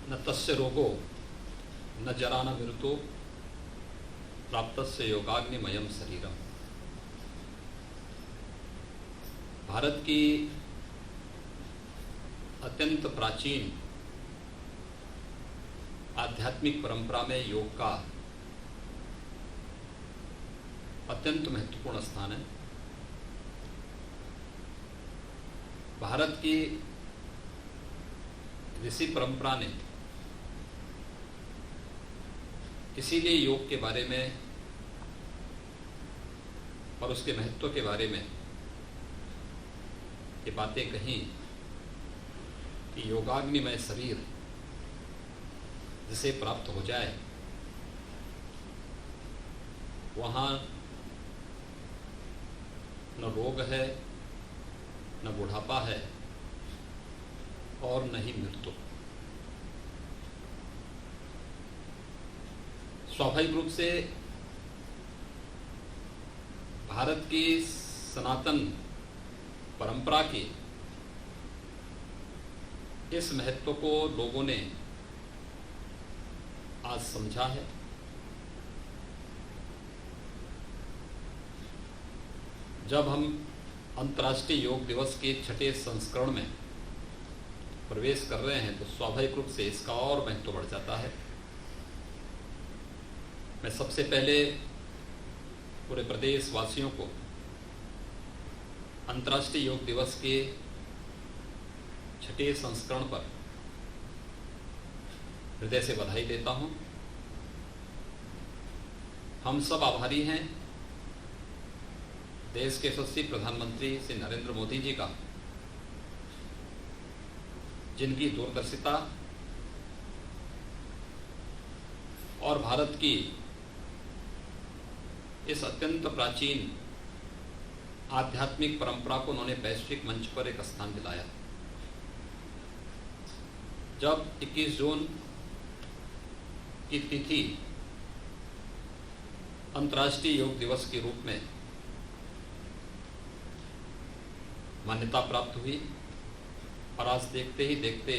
न तस्य रोगो न जरा न मृतो प्राप्तस्य योगाग्निमयम शरीरम। भारत की अत्यंत प्राचीन आध्यात्मिक परंपरा में योग का अत्यंत महत्वपूर्ण स्थान है। भारत की ऋषि परंपरा ने इसीलिए योग के बारे में और उसके महत्व के बारे में ये बातें कहीं कि योगाग्निमय शरीर जिसे प्राप्त हो जाए वहाँ न रोग है, न बुढ़ापा है और न ही मृत्यु। स्वाभाविक रूप से भारत की सनातन परंपरा की इस महत्व को लोगों ने आज समझा है। जब हम अंतर्राष्ट्रीय योग दिवस के 6ठे संस्करण में प्रवेश कर रहे हैं तो स्वाभाविक रूप से इसका और महत्व बढ़ जाता है। मैं सबसे पहले पूरे प्रदेश वासियों को अंतर्राष्ट्रीय योग दिवस के 6ठे संस्करण पर हृदय से बधाई देता हूं। हम सब आभारी हैं देश के यशस्वी प्रधानमंत्री श्री नरेंद्र मोदी जी का, जिनकी दूरदर्शिता और भारत की इस अत्यंत प्राचीन आध्यात्मिक परंपरा को उन्होंने वैश्विक मंच पर एक स्थान दिलाया। जब 21 जून की तिथि अंतर्राष्ट्रीय योग दिवस के रूप में मान्यता प्राप्त हुई और आज देखते ही देखते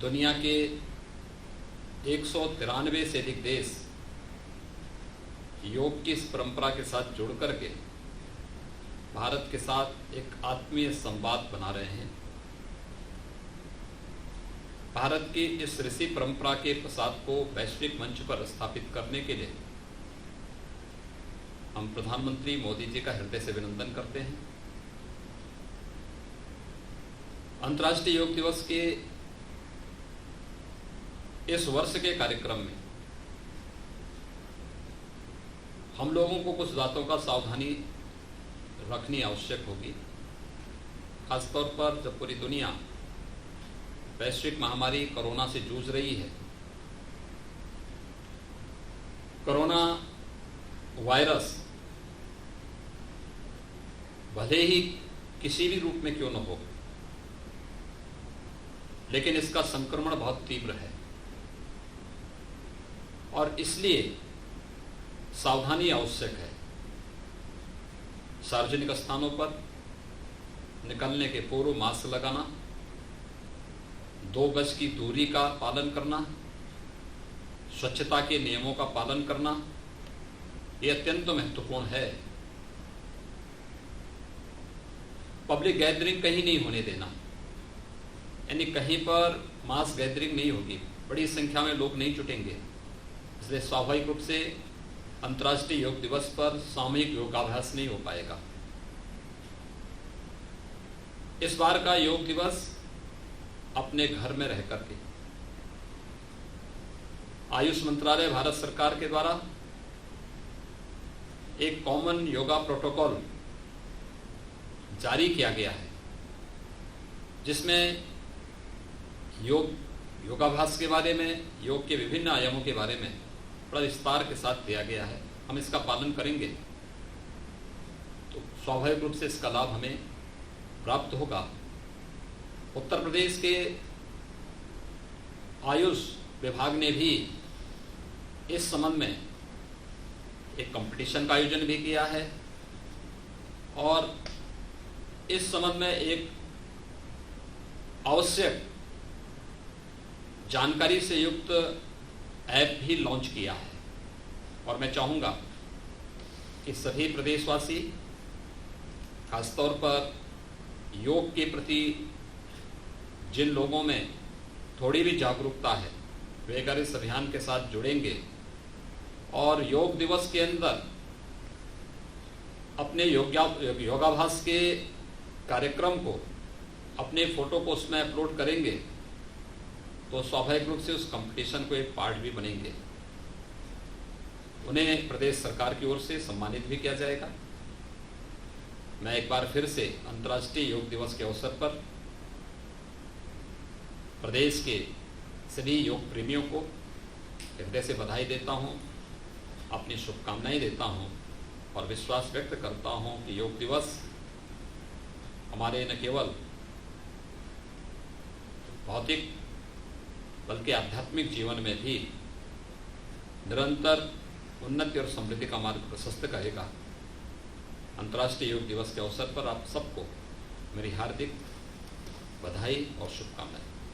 दुनिया के 193 से अधिक देश योग की इस परंपरा के साथ जुड़ करके भारत के साथ एक आत्मीय संवाद बना रहे हैं। भारत की इस ऋषि परंपरा के प्रसाद को वैश्विक मंच पर स्थापित करने के लिए हम प्रधानमंत्री मोदी जी का हृदय से अभिनंदन करते हैं। अंतर्राष्ट्रीय योग दिवस के इस वर्ष के कार्यक्रम में हम लोगों को कुछ बातों का सावधानी रखनी आवश्यक होगी। खासतौर पर जब पूरी दुनिया वैश्विक महामारी कोरोना से जूझ रही है। कोरोना वायरस भले ही किसी भी रूप में क्यों न हो, लेकिन इसका संक्रमण बहुत तीव्र है और इसलिए सावधानी आवश्यक है। सार्वजनिक स्थानों पर निकलने के पूर्व मास्क लगाना, 2 गज की दूरी का पालन करना, स्वच्छता के नियमों का पालन करना, ये अत्यंत महत्वपूर्ण है। पब्लिक गैदरिंग कहीं नहीं होने देना, यानी कहीं पर मास गैदरिंग नहीं होगी, बड़ी संख्या में लोग नहीं जुटेंगे। इसलिए स्वाभाविक रूप से अंतर्राष्ट्रीय योग दिवस पर सामूहिक योगाभ्यास नहीं हो पाएगा। इस बार का योग दिवस अपने घर में रह करके आयुष मंत्रालय भारत सरकार के द्वारा एक कॉमन योगा प्रोटोकॉल जारी किया गया है, जिसमें योगाभ्यास के बारे में, योग के विभिन्न आयामों के बारे में बड़ा विस्तार के साथ दिया गया है। हम इसका पालन करेंगे तो स्वाभाविक रूप से इसका लाभ हमें प्राप्त होगा। उत्तर प्रदेश के आयुष विभाग ने भी इस संबंध में एक कंपटीशन का आयोजन भी किया है और इस संबंध में एक आवश्यक जानकारी से युक्त ऐप भी लॉन्च किया है। और मैं चाहूँगा कि सभी प्रदेशवासी, खासतौर पर योग के प्रति जिन लोगों में थोड़ी भी जागरूकता है, वे अगर इस अभियान के साथ जुड़ेंगे और योग दिवस के अंदर अपने योगाभ्यास के कार्यक्रम को, अपने फोटो को उसमें अपलोड करेंगे, तो स्वाभाविक रूप से उस कंपटीशन को एक पार्ट भी बनेंगे। उन्हें प्रदेश सरकार की ओर से सम्मानित भी किया जाएगा। मैं एक बार फिर से अंतर्राष्ट्रीय योग दिवस के अवसर पर प्रदेश के सभी योग प्रेमियों को हृदय से बधाई देता हूं, अपनी शुभकामनाएं देता हूं और विश्वास व्यक्त करता हूं कि योग दिवस हमारे न केवल भौतिक बल्कि आध्यात्मिक जीवन में भी निरंतर उन्नति और समृद्धि का मार्ग प्रशस्त करेगा। अंतर्राष्ट्रीय योग दिवस के अवसर पर आप सबको मेरी हार्दिक बधाई और शुभकामनाएं।